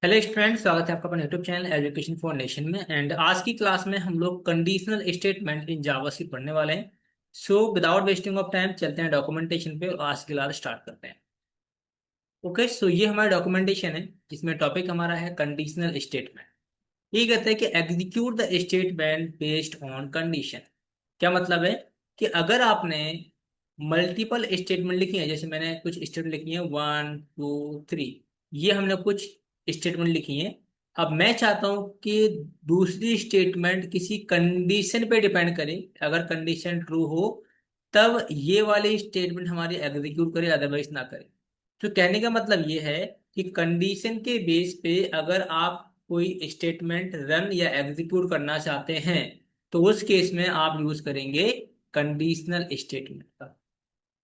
Hello student, स्वागत है आपका अपने YouTube channel education for nation में। एंड आज की क्लास में हम लोग कंडीशनल स्टेटमेंट इन जावास्क्रिप्ट पढ़ने वाले हैं। So without wasting of time चलते हैं डॉक्यूमेंटेशन पे और आज की क्लास स्टार्ट करते हैं। ओके, सो ये हमारा डॉक्यूमेंटेशन है जिसमें टॉपिक हमारा है कंडीशनल स्टेटमेंट। ये कहते हैं कि execute the statement based on condition. क्या मतलब है कि अगर आपने मल्टीपल स्टेटमेंट लिखी है, जैसे मैंने कुछ स्टेटमेंट लिखी है 1 2 3, ये हमने कुछ स्टेटमेंट लिखी है। अब मैं चाहता हूं कि दूसरी स्टेटमेंट किसी कंडीशन पे डिपेंड करे। अगर कंडीशन ट्रू हो तब ये वाली स्टेटमेंट हमारी एग्जीक्यूट करे, अदरवाइज ना करे। तो कहने का मतलब ये है कि कंडीशन के बेस पे अगर आप कोई स्टेटमेंट रन या एग्जीक्यूट करना चाहते हैं तो उस केस में आप यूज करेंगे कंडीशनल स्टेटमेंट का।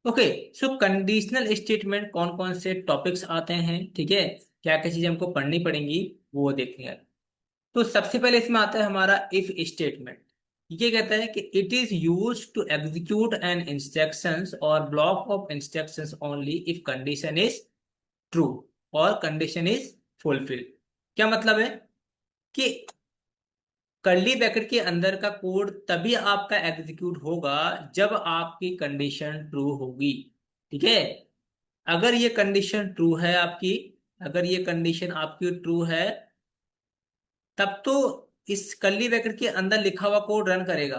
ओके, सो कंडीशनल स्टेटमेंट कौन कौन से टॉपिक्स आते हैं, ठीक है, क्या क्या चीजें हमको पढ़नी पड़ेंगी वो देखेंगे। तो सबसे पहले इसमें आता है हमारा इफ स्टेटमेंट। ये कहता है कि it is use to execute an instructions और block of instructions only if condition is true और कंडीशन इज फुलफिल। क्या मतलब है कि कर्ली ब्रैकेट के अंदर का कोड तभी आपका एग्जीक्यूट होगा जब आपकी कंडीशन ट्रू होगी। ठीक है, अगर ये कंडीशन ट्रू है आपकी, अगर ये कंडीशन आपकी ट्रू है तब तो इस कर्ली ब्रैकेट के अंदर लिखा हुआ कोड रन करेगा,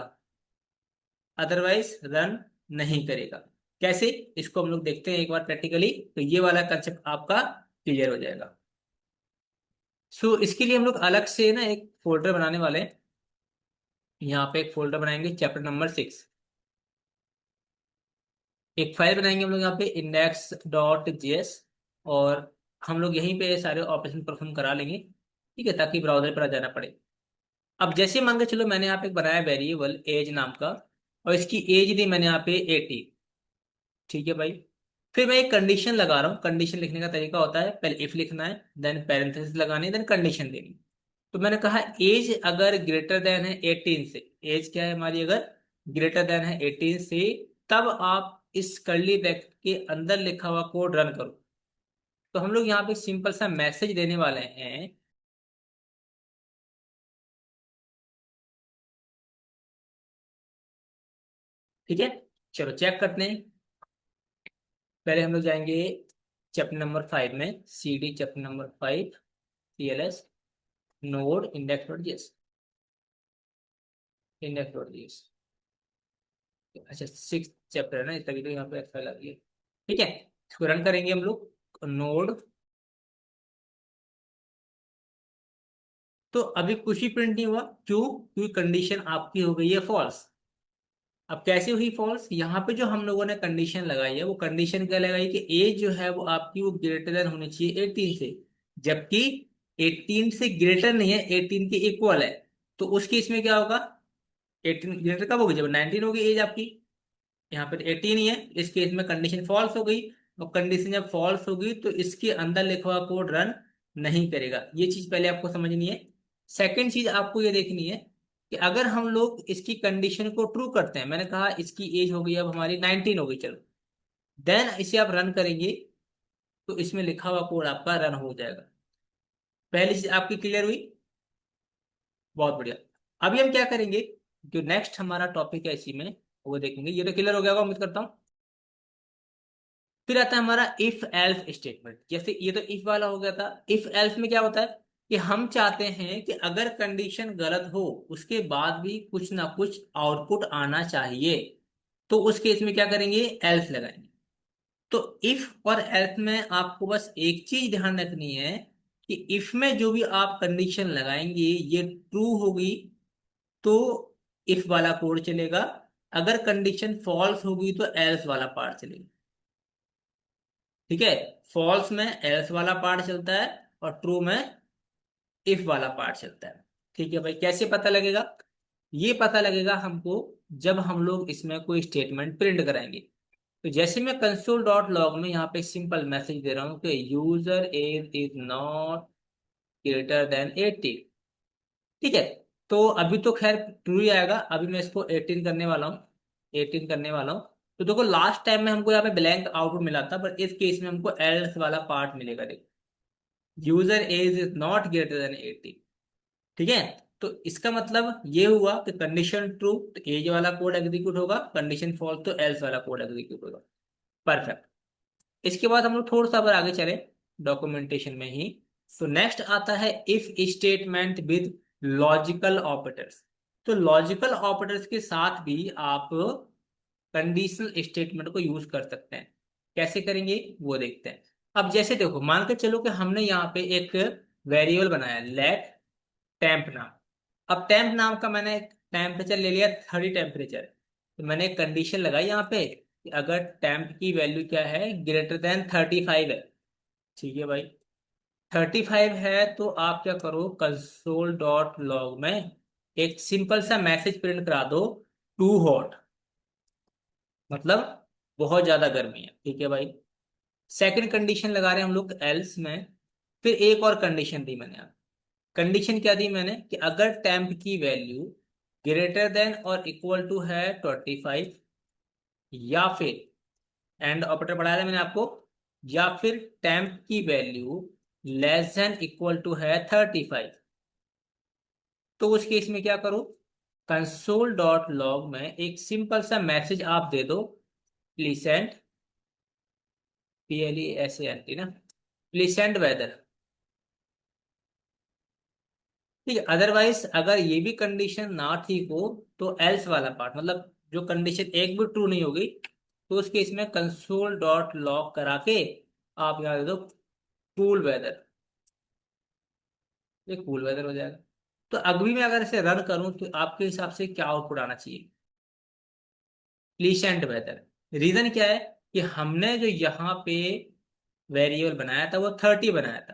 अदरवाइज रन नहीं करेगा। कैसे, इसको हम लोग देखते हैं एक बार प्रैक्टिकली, तो ये वाला कंसेप्ट आपका क्लियर हो जाएगा। सो इसके लिए हम लोग अलग से ना एक फोल्डर बनाने वाले हैं। यहाँ पे एक फोल्डर बनाएंगे चैप्टर नंबर 6। एक फाइल बनाएंगे हम लोग यहाँ पे index.js, और हम लोग यहीं पे सारे ऑपरेशन परफॉर्म करा लेंगे, ठीक है, ताकि ब्राउजर पर आ जाना पड़े। अब जैसे मान के चलो मैंने यहाँ पे एक बनाया वेरिएबल एज नाम का, और इसकी एज दी मैंने यहाँ पे 80। ठीक है भाई, फिर मैं एक कंडीशन लगा रहा हूँ। कंडीशन लिखने का तरीका होता है, पहले इफ लिखना है, देन पैरेंथेसिस लगानी, देन कंडीशन देनी। तो मैंने कहा एज अगर ग्रेटर देन है 18 से, एज क्या है हमारी, अगर ग्रेटर देन है 18 से, तब आप इस कर्ली ब्रैकेट के अंदर लिखा हुआ कोड रन करो। तो हम लोग यहाँ पे सिंपल सा मैसेज देने वाले हैं। ठीक है, चलो चेक करते हैं। पहले हम लोग जाएंगे चैप्टर नंबर 5 में, CD chapter number 5, CLS node index, index. अच्छा, 6 चैप्टर है ना, तभी तो यहाँ पे फाइल आ गई है। ठीक है, इसको रन करेंगे हम लोग नोड। तो अभी कुछ ही प्रिंट नहीं हुआ, क्यों? क्योंकि कंडीशन आपकी हो गई है फॉल्स। अब कैसे हुई फॉल्स? यहाँ पे जो हम लोगों ने कंडीशन लगाई है वो कंडीशन क्या लगाई कि एज जो है वो आपकी वो ग्रेटर देन होनी चाहिए 18 से, जबकि 18 से ग्रेटर नहीं है, 18 के इक्वल है। तो उस केस में क्या होगा, 18 ग्रेटर कब होगी, जब 19 होगी एज आपकी। यहाँ पे 18 ही है, इस केस में कंडीशन फॉल्स हो गई। और कंडीशन जब फॉल्स होगी तो इसके अंदर लिखा हुआ कोड रन नहीं करेगा। ये चीज पहले आपको समझनी है। सेकंड चीज आपको ये देखनी है कि अगर हम लोग इसकी कंडीशन को ट्रू करते हैं, मैंने कहा इसकी एज हो गई अब हमारी 19 हो गई, चलो, देन इसे आप रन करेंगे तो इसमें लिखा हुआ कोड आपका रन हो जाएगा। पहली चीज आपकी क्लियर हुई, बहुत बढ़िया। अभी हम क्या करेंगे, जो नेक्स्ट हमारा टॉपिक है इसी में, वो देखेंगे। ये तो क्लियर हो गया होगा उम्मीद करता हूँ। फिर आता है हमारा इफ एल्स स्टेटमेंट। जैसे ये तो इफ वाला हो गया था, इफ एल्स में क्या होता है कि हम चाहते हैं कि अगर कंडीशन गलत हो उसके बाद भी कुछ ना कुछ आउटपुट आना चाहिए। तो उस केस में क्या करेंगे, एल्स लगाएंगे। तो इफ और एल्स में आपको बस एक चीज ध्यान रखनी है कि इफ में जो भी आप कंडीशन लगाएंगे ये ट्रू होगी तो इफ वाला कोड चलेगा, अगर कंडीशन फॉल्स होगी तो एल्स वाला पार्ट चलेगा। ठीक है, फॉल्स में एल्स वाला पार्ट चलता है और ट्रू में इफ वाला पार्ट चलता है। ठीक है भाई, कैसे पता लगेगा? ये पता लगेगा हमको जब हम लोग इसमें कोई स्टेटमेंट प्रिंट कराएंगे। तो जैसे मैं console.log में यहाँ पे सिंपल मैसेज दे रहा हूँ कि user age is not greater than 80। ठीक है, तो अभी तो खैर ट्रू ही आएगा, अभी मैं इसको 18 करने वाला हूँ, 18 करने वाला हूँ। तो देखो लास्ट टाइम में हमको यहाँ पे ब्लैंक आउटपुट मिला था, पर इस केस में हमको एल्स वाला पार्ट मिलेगा, देखो। User age is not greater than 18। ठीक है। तो इसका मतलब ये हुआ कि कंडीशन ट्रू तो एज वाला कोड एग्जीक्यूट होगा, कंडीशन फॉल्स तो एल्स वाला कोड एग्जीक्यूट होगा। परफेक्ट। इसके बाद हम लोग थोड़ा सा अगर आगे चले डॉक्यूमेंटेशन में ही, तो नेक्स्ट आता है if statement with logical operators. तो लॉजिकल ऑपरेटर्स के साथ भी आप कंडीशनल स्टेटमेंट को यूज कर सकते हैं। कैसे करेंगे वो देखते हैं। अब जैसे देखो, मान के चलो कि हमने यहाँ पे एक वेरिएबल बनाया लेट टेम्प नाम। अब टेम्प नाम का मैंने टेम्परेचर ले लिया 30 टेम्परेचर। तो मैंने एक कंडीशन लगाई यहाँ पे कि अगर टेम्प की वैल्यू क्या है, ग्रेटर देन 35 है। ठीक है भाई, 35 है तो आप क्या करो, कंसोल डॉट लॉग में एक सिंपल सा मैसेज प्रिंट करा दो, टू हॉट, मतलब बहुत ज्यादा गर्मी है। ठीक है भाई। सेकंड कंडीशन लगा रहे हैं हम लोग एल्स में। फिर एक और कंडीशन दी मैंने। कंडीशन क्या दी मैंने कि अगर टेम्प की वैल्यू ग्रेटर देन और इक्वल टू है 25, या फिर एंड ऑपरेटर पढ़ाया था मैंने आपको, या फिर टेम्प की value less than equal to है 35, तो उस केस में क्या करो, कंसोल डॉट लॉग में एक सिंपल सा मैसेज आप दे दो, प्लीसेंट, PLESANT ना, प्लीसेंट वेदर। ठीक है। अदरवाइज अगर ये भी कंडीशन ना ठीक हो तो एल्स वाला पार्ट, मतलब जो कंडीशन एक भी ट्रू नहीं होगी, तो उस केस में कंसोल डॉट लॉग करा के आप यहाँ दे दो कूल वेदर। ये कूल वेदर हो जाएगा। तो अभी मैं अगर इसे रन करूं तो आपके हिसाब से क्या आउटपुट आना चाहिए, प्लीसेंट वेदर। रीजन क्या है कि हमने जो यहाँ पे वेरिएबल बनाया था वो 30 बनाया था,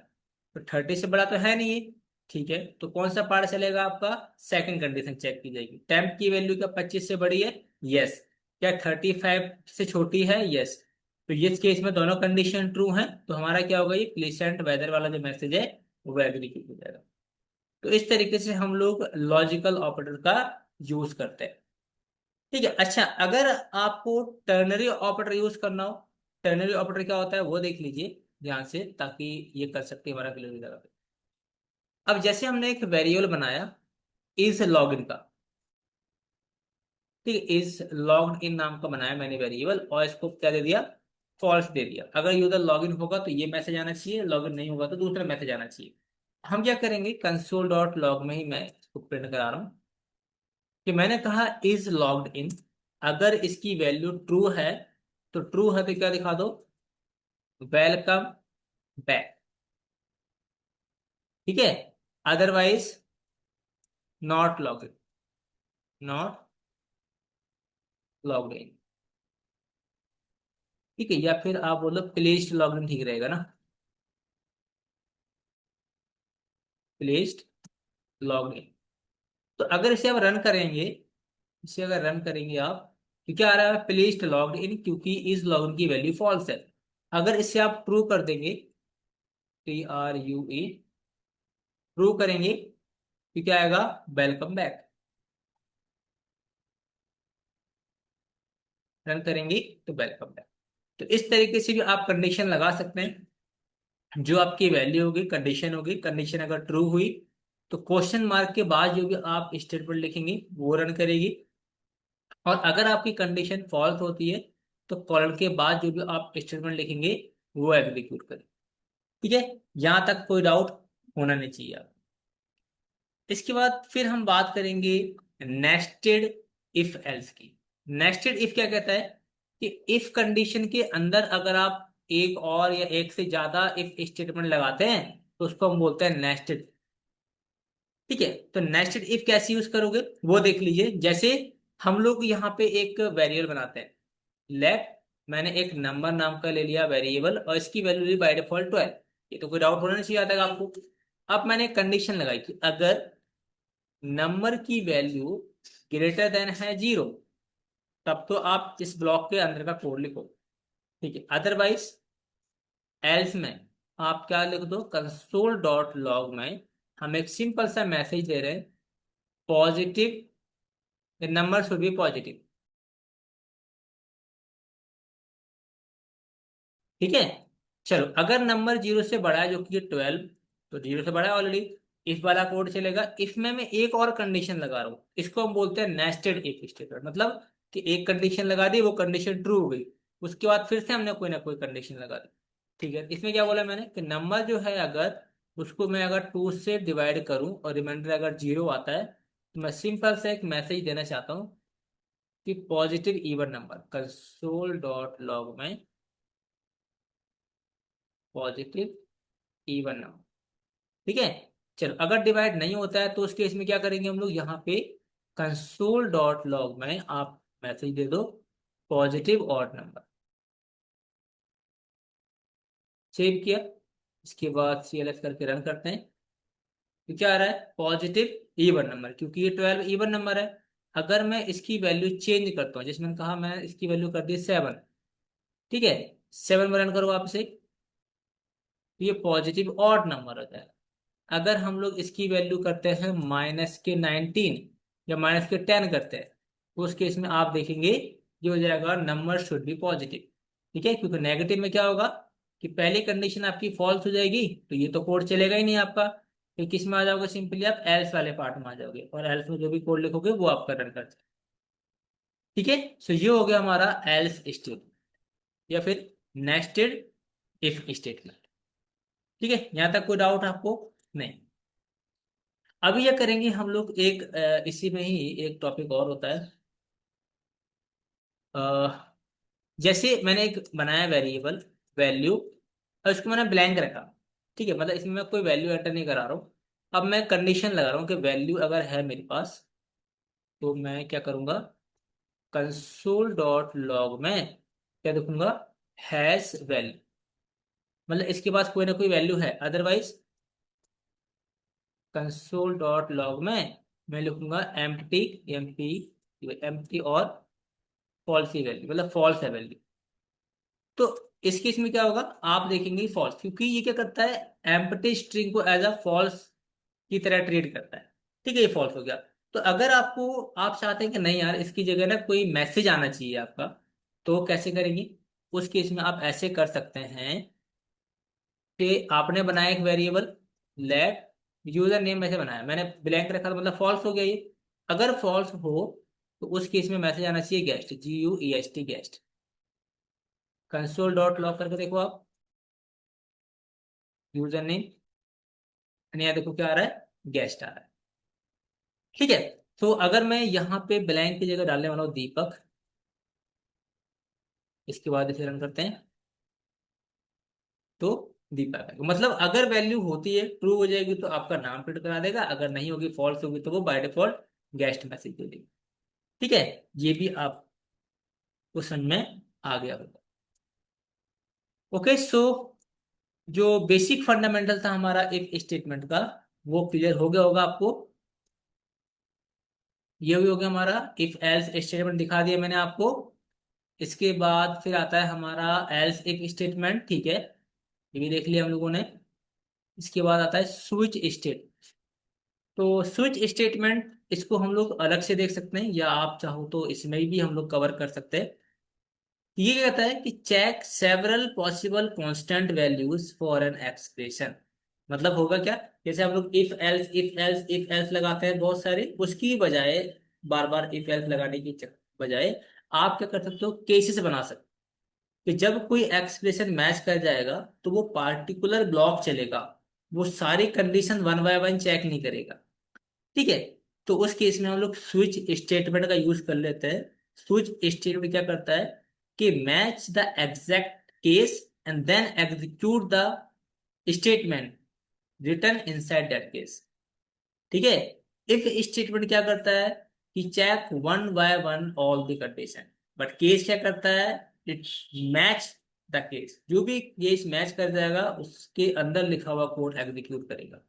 तो 30 से बड़ा तो है नहीं ये। ठीक है, तो कौन सा पार्ट चलेगा आपका, सेकंड कंडीशन चेक की जाएगी, टेम्प की वैल्यू क्या 25 से बड़ी है, यस, क्या 35 से छोटी है, यस। तो इस केस में दोनों कंडीशन ट्रू हैं, तो हमारा क्या होगा, ये प्लीसेंट वेदर वाला जो मैसेज है वो एग्जीक्यूट हो जाएगा। तो इस तरीके से हम लोग लॉजिकल ऑपरेटर का यूज करते हैं। ठीक है। अच्छा, अगर आपको टर्नरी ऑपरेटर यूज करना हो, टर्नरी ऑपरेटर क्या होता है वो देख लीजिए ध्यान से, ताकि ये कर सकते हैं हमारा क्लियर हो जाएगा। अब जैसे हमने एक वेरिएबल बनाया इज लॉगिन का, ठीक है, इज लॉग्ड इन नाम का बनाया मैंने वेरिएबल, और इसको क्या दे दिया, फॉल्स दे दिया। अगर यूजर लॉगिन होगा तो ये मैसेज आना चाहिए, लॉगिन नहीं होगा तो दूसरा मैसेज आना चाहिए। हम क्या करेंगे, कंसोल डॉट लॉग में ही मैं इसको प्रिंट करा रहा हूँ कि मैंने कहा इज लॉग्ड इन, अगर इसकी वैल्यू ट्रू है तो ट्रू है तो क्या दिखा दो, वेलकम बैक। ठीक है। Otherwise not log in, not logged in. ठीक है, या फिर आप बोलो प्लेस्ड लॉग इन, ठीक रहेगा ना, प्लेस्ड लॉग इन। तो अगर इसे आप रन करेंगे, इसे अगर रन करेंगे आप, तो क्या आ रहा है, प्लेस्ड लॉग्ड इन, क्योंकि इस लॉगिन की वैल्यू फॉल्स है। अगर इसे आप ट्रू कर देंगे, TRUE, ट्रू करेंगे तो क्या आएगा, वेलकम बैक। रन करेंगे तो वेलकम बैक। तो इस तरीके से भी आप कंडीशन लगा सकते हैं। जो आपकी वैल्यू होगी, कंडीशन होगी, कंडीशन अगर ट्रू हुई तो क्वेश्चन मार्क के बाद जो भी आप स्टेटमेंट लिखेंगे वो रन करेगी। और अगर आपकी कंडीशन फॉल्स होती है तो कॉलन के बाद जो भी आप स्टेटमेंट लिखेंगे वो एग्जीक्यूट करें। ठीक है, यहां तक कोई डाउट होना नहीं चाहिए आप। इसके बाद फिर हम बात करेंगे नेस्टेड इफ एल्स की। नेस्टेड इफ क्या कहता है कि इफ कंडीशन के अंदर अगर आप एक और या एक से ज्यादा इफ स्टेटमेंट लगाते हैं तो उसको हम बोलते हैं नेस्टेड। ठीक है, तो नेस्टेड इफ कैसे यूज करोगे वो देख लीजिए। जैसे हम लोग यहाँ पे एक वेरिएबल बनाते हैं, लेट, मैंने एक नंबर नाम का ले लिया वेरिएबल और इसकी वैल्यू ली बाय डिफॉल्ट 12। ये तो कोई डाउट होना नहीं चाहिए आता है आपको। अब मैंने कंडीशन लगाई कि अगर नंबर की वैल्यू ग्रेटर देन है 0, तब तो आप इस ब्लॉक के अंदर का कोड लिखो। ठीक है, अदरवाइज एल्स में आप क्या लिख दो, कंसोल डॉट लॉग में हम एक सिंपल सा मैसेज दे रहे हैं, positive, number should be positive. ठीक है। चलो, अगर नंबर 0 से बड़ा है जो कि 12, तो 0 से बड़ा है ऑलरेडी। इफ वाला कोड चलेगा। इफ में मैं एक और कंडीशन लगा रहा हूँ, इसको हम बोलते हैं नेस्टेड इफ स्टेटमेंट। मतलब कि एक कंडीशन लगा दी, वो कंडीशन ट्रू हो गई, उसके बाद फिर से हमने कोई ना कोई कंडीशन लगा दी। ठीक है, इसमें क्या बोला मैंने कि नंबर जो है अगर उसको मैं अगर 2 से डिवाइड करूं और रिमाइंडर अगर 0 आता है, तो मैं सिंपल से एक मैसेज देना चाहता हूँ कि positive even number console dot log में पॉजिटिव इवन नंबर। ठीक है। चलो, अगर डिवाइड नहीं होता है तो उस केस में क्या करेंगे हम लोग, यहाँ पे कंसोल डॉट लॉग में आप मैसेज दे दो पॉजिटिव ऑड नंबर। सेव किया, इसके बाद CLS करके रन करते हैं। तो क्या आ रहा है, पॉजिटिव इवन नंबर, क्योंकि ये 12 इवन नंबर है। अगर मैं इसकी वैल्यू चेंज करता हूँ, जैसे मैंने कहा मैं इसकी वैल्यू कर दी 7। ठीक है, 7 में रन करो वापस, तो ये पॉजिटिव ऑड नंबर होता है। अगर हम लोग इसकी वैल्यू करते हैं -19 या -10 करते हैं, तो उस केस में आप देखेंगे ये हो जाएगा नंबर शुड बी पॉजिटिव। ठीक है, क्योंकि नेगेटिव में क्या होगा कि पहली कंडीशन आपकी फॉल्स हो जाएगी, तो ये तो कोड चलेगा ही नहीं आपका। फिर किस में आ जाओगे, सिंपली आप एल्स वाले पार्ट में आ जाओगे, और एल्स में जो भी कोड लिखोगे वो आपका रन करता है। ठीक है, सो ये हो गया हमारा एल्स स्टेटमेंट या फिर नेस्टेड इफ स्टेटमेंट। ठीक है, यहां तक कोई डाउट आपको? नहीं। अभी ये करेंगे हम लोग एक इसी में ही एक टॉपिक और होता है। अ, जैसे मैंने एक बनाया वेरिएबल वैल्यू, और उसको मैंने ब्लैंक रखा। ठीक है, मतलब इसमें मैं कोई वैल्यू एंटर नहीं करा रहा हूँ। अब मैं कंडीशन लगा रहा हूँ कि वैल्यू अगर है मेरे पास, तो मैं क्या करूँगा, कंसोल डॉट लॉग में क्या लिखूंगा, हैश वैल्यू। मतलब इसके पास कोई ना कोई वैल्यू है, अदरवाइज कंसोल डॉट लॉग में मैं लिखूंगा एम्प्टी, एम्प्टी, एम्प्टी और फॉल्स की वैल्यू, मतलब फॉल्स है वैल्यू। तो इस केस में क्या होगा, आप देखेंगे फॉल्स, क्योंकि ये क्या करता है, एम्प्टी स्ट्रिंग को एज अ फॉल्स की तरह ट्रीट करता है। ठीक है, ये फॉल्स हो गया। तो अगर आपको, आप चाहते हैं कि नहीं यार इसकी जगह ना कोई मैसेज आना चाहिए आपका, तो कैसे करेंगे, उस केस में आप ऐसे कर सकते हैं कि आपने बनाया एक वेरिएबल लेट यूजर नेम, ऐसे बनाया मैंने ब्लैंक रखा, तो मतलब फॉल्स हो गया ये। अगर फॉल्स हो तो उस केस में मैसेज आना चाहिए guest, GUEST guest. Console dot log करके देखो आप, यूजर नेम, यहाँ देखो क्या आ रहा है, गेस्ट आ रहा है। ठीक है, तो अगर मैं यहाँ पे ब्लैंक की जगह डालने वाला हूँ दीपक, इसके बाद इसे रन करते हैं, तो दीपक है। मतलब अगर वैल्यू होती है ट्रू हो जाएगी तो आपका नाम प्रिंट करा देगा, अगर नहीं होगी फॉल्स होगी तो वो बाय डिफॉल्ट गेस्ट मैसेज दे देगी। ठीक है, ये भी आपको समझ में आ गया होगा। ओके, सो जो बेसिक फंडामेंटल था हमारा इफ स्टेटमेंट का, वो क्लियर हो गया होगा आपको। ये भी हो गया हमारा इफ एल्स स्टेटमेंट, दिखा दिया मैंने आपको। इसके बाद फिर आता है हमारा एल्स इफ स्टेटमेंट। ठीक है, ये भी देख लिया हम लोगों ने। इसके बाद आता है स्विच स्टेट। तो स्विच स्टेटमेंट, इसको हम लोग अलग से देख सकते हैं, या आप चाहो तो इसमें भी हम लोग कवर कर सकते हैं। ये क्या कहता है कि check several possible constant values for an expression. मतलब होगा क्या, जैसे हम लोग if else if else if else लगाते हैं बहुत सारे, उसकी बजाय बार बार इफ एल्स लगाने की बजाय आप क्या कर सकते हो, केसेस बना सकते हो कि जब कोई एक्सप्रेशन मैच कर जाएगा तो वो पार्टिकुलर ब्लॉक चलेगा, वो सारी condition one by one check नहीं करेगा। ठीक है, तो उस केस में हम लोग स्विच स्टेटमेंट का यूज कर लेते हैं। स्विच स्टेटमेंट क्या करता है कि match the exact case and then execute the statement return inside that case. ठीक है, इफ स्टेटमेंट क्या करता है कि check one by one all the condition, but case क्या करता है, इट मैच द केस, जो भी केस मैच कर जाएगा उसके अंदर लिखा हुआ कोड एग्जीक्यूट करेगा।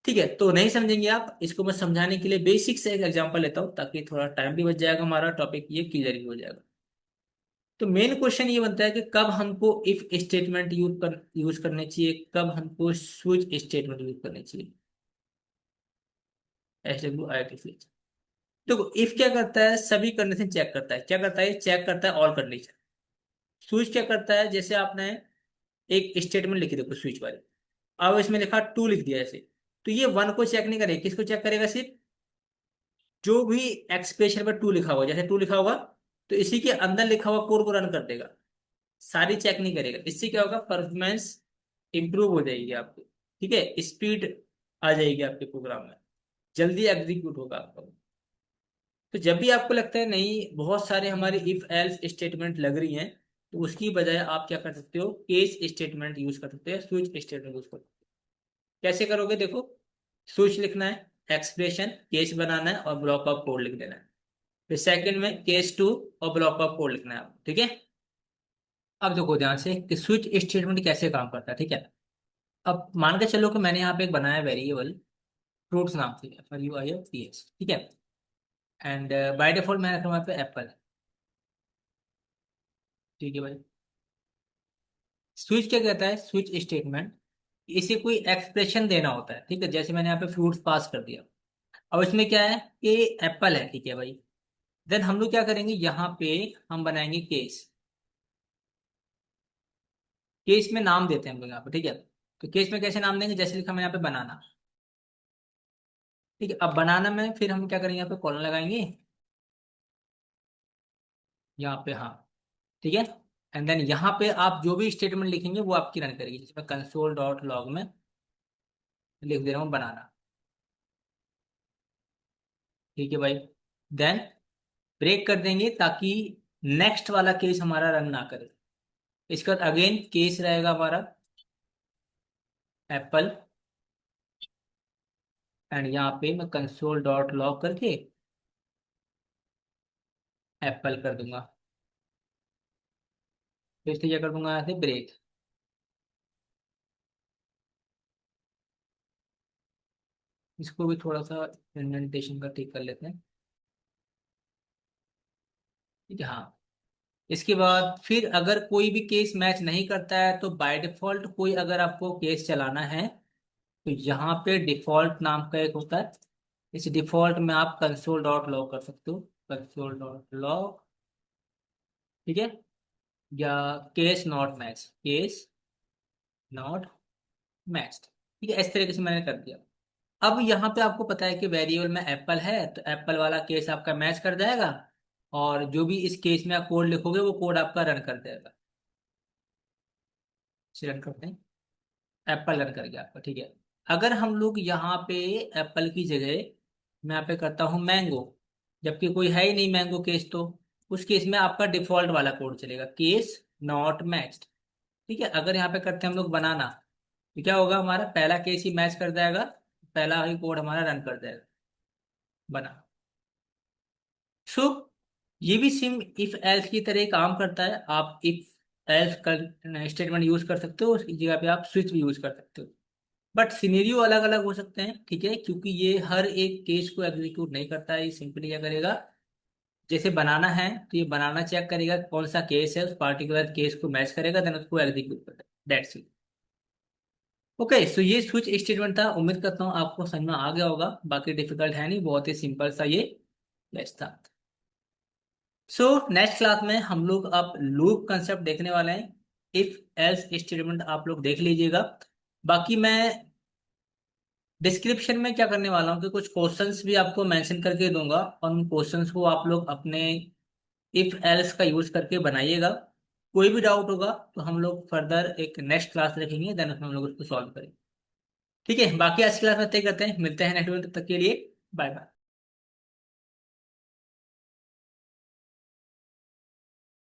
ठीक है, तो नहीं समझेंगे आप, इसको मैं समझाने के लिए बेसिक से एक एग्जांपल लेता हूँ, ताकि थोड़ा टाइम भी बच जाएगा, हमारा टॉपिक ये क्लियर भी हो जाएगा। तो मेन क्वेश्चन ये बनता है कि कब हमको इफ स्टेटमेंट यूज करने चाहिए, कब हमको स्विच स्टेटमेंट यूज करने चाहिए। SWIT switch. देखो, इफ क्या करता है, सभी कंडीशन चेक करता है, क्या करता है, चेक करता है ऑल कंडीशन। स्विच क्या करता है, जैसे आपने एक स्टेटमेंट लिखी, देखो स्विच वाली, अब इसमें लिखा टू लिख दिया ऐसे, तो ये वन को चेक नहीं करेगा, किसको चेक करेगा, सिर्फ जो भी एक्सप्रेशन में टू लिखा होगा, जैसे टू लिखा होगा तो इसी के अंदर लिखा हुआ कोड को रन कर देगा, सारी चेक नहीं करेगा। इससे क्या होगा, परफॉर्मेंस इंप्रूव हो जाएगी आपकी, ठीक है, स्पीड आ जाएगी आपके प्रोग्राम में, जल्दी एग्जीक्यूट होगा आपका। तो जब भी आपको लगता है नहीं बहुत सारे हमारे इफ एल्स स्टेटमेंट लग रही हैं, तो उसकी बजाय आप क्या कर सकते हो, केस स्टेटमेंट यूज कर सकते हैं, स्विच स्टेटमेंट यूज कर सकते हो। कैसे करोगे देखो, स्विच लिखना है, एक्सप्रेशन केस बनाना है और ब्लॉक ऑफ कोड लिख देना है, फिर सेकंड में केस टू और ब्लॉक ऑफ कोड लिखना है आपको, ठीक है। अब देखो ध्यान से कि स्विच स्टेटमेंट कैसे काम करता है, ठीक है। अब मान के चलो कि मैंने यहाँ पे एक बनाया वेरिएबल फ्रूट्स नाम से, FRUITS, ठीक है, एंड बाय डिफॉल्ट मैं रख रहा हूँ यहाँ पे एप्पल, ठीक है भाई। स्विच क्या कहता है, स्विच स्टेटमेंट, इसे कोई एक्सप्रेशन देना होता है, ठीक है, जैसे मैंने यहाँ पे फ्रूट्स पास कर दिया। अब इसमें क्या है कि एप्पल है, ठीक है भाई। देन हम लोग क्या करेंगे, यहाँ पे हम बनाएंगे केस, केस में नाम देते हैं हम लोग यहाँ पे, ठीक है। तो केस में कैसे नाम देंगे, जैसे लिखा मैंने यहाँ पे बनाना, ठीक है। अब बनाना में फिर हम क्या करेंगे, यहाँ पे कॉलन लगाएंगे, यहाँ पे, हाँ, ठीक है। एंड देन यहाँ पे आप जो भी स्टेटमेंट लिखेंगे वो आपकी रन करेगी, जिसमें कंसोल डॉट लॉग में लिख दे रहा हूँ बनाना, ठीक है भाई। देन ब्रेक कर देंगे ताकि नेक्स्ट वाला केस हमारा रन ना करे। इसके बाद अगेन केस रहेगा हमारा एप्पल, एंड यहाँ पे मैं कंसोल डॉट लॉग करके एप्पल कर दूंगा, फिर से क्या कर दूंगा, यहाँ से ब्रेक। इसको भी थोड़ा सा इंडेंटेशन का ठीक कर लेते हैं, ठीक है, हाँ। इसके बाद फिर अगर कोई भी केस मैच नहीं करता है तो बाय डिफॉल्ट कोई अगर आपको केस चलाना है तो यहाँ पे डिफॉल्ट नाम का एक होता है, इस डिफॉल्ट में आप कंसोल डॉट लॉग कर सकते हो, कंसोल डॉट लॉग, ठीक है, या case not match, case not match, ठीक है, इस तरीके से मैंने कर दिया। अब यहाँ पे आपको पता है कि वेरिएबल में एप्पल है तो एप्पल वाला केस आपका मैच कर जाएगा, और जो भी इस केस में आप कोड लिखोगे वो कोड आपका रन कर देगा। इसे रन करते हैं, एप्पल रन कर गया आपका, ठीक है। अगर हम लोग यहाँ पे एप्पल की जगह मैं यहाँ पे करता हूँ मैंगो, जबकि कोई है ही नहीं मैंगो केस, तो उस केस में आपका डिफॉल्ट वाला कोड चलेगा, केस नॉट मैच्ड, ठीक है। अगर यहाँ पे करते हैं हम लोग बनाना, तो क्या होगा, हमारा पहला केस ही मैच कर जाएगा, पहला ही कोड हमारा रन कर जाएगा, बना। सो ये भी सिम इफ एल्स की तरह काम करता है, आप इफ एल्स का स्टेटमेंट यूज कर सकते हो, उसकी जगह पे आप स्विच भी यूज कर सकते हो, बट सिनेरियो अलग अलग हो सकते हैं, ठीक है, क्योंकि ये हर एक केस को एग्जीक्यूट नहीं करता है। ये सिंपली क्या करेगा, जैसे बनाना है तो ये बनाना चेक करेगा कौन सा केस है, उस पार्टिकुलर केस को मैच करेगा, देन उसको एग्जीक्यूट करता है, दैट्स इट। ओके, सो ये स्विच स्टेटमेंट था, उम्मीद करता हूँ आपको समझ में आ गया होगा, बाकी डिफिकल्ट है नहीं, बहुत ही सिंपल सा ये लेस था। सो नेक्स्ट क्लास में हम लोग अब लूप कंसेप्ट देखने वाले हैं, इफ एल्स स्टेटमेंट आप लोग देख लीजिएगा। बाकी मैं डिस्क्रिप्शन में क्या करने वाला हूँ कि कुछ क्वेश्चंस भी आपको मेंशन करके दूंगा, और उन क्वेश्चंस को आप लोग अपने इफ एल्स का यूज करके बनाइएगा। कोई भी डाउट होगा तो हम लोग फर्दर एक नेक्स्ट क्लास रखेंगे, देन उसमें हम लोग उसको सॉल्व करेंगे, ठीक है। बाकी आज की क्लास में तय करते हैं, मिलते हैं नेक्स्ट वीडियो, तब तक के लिए बाय बाय।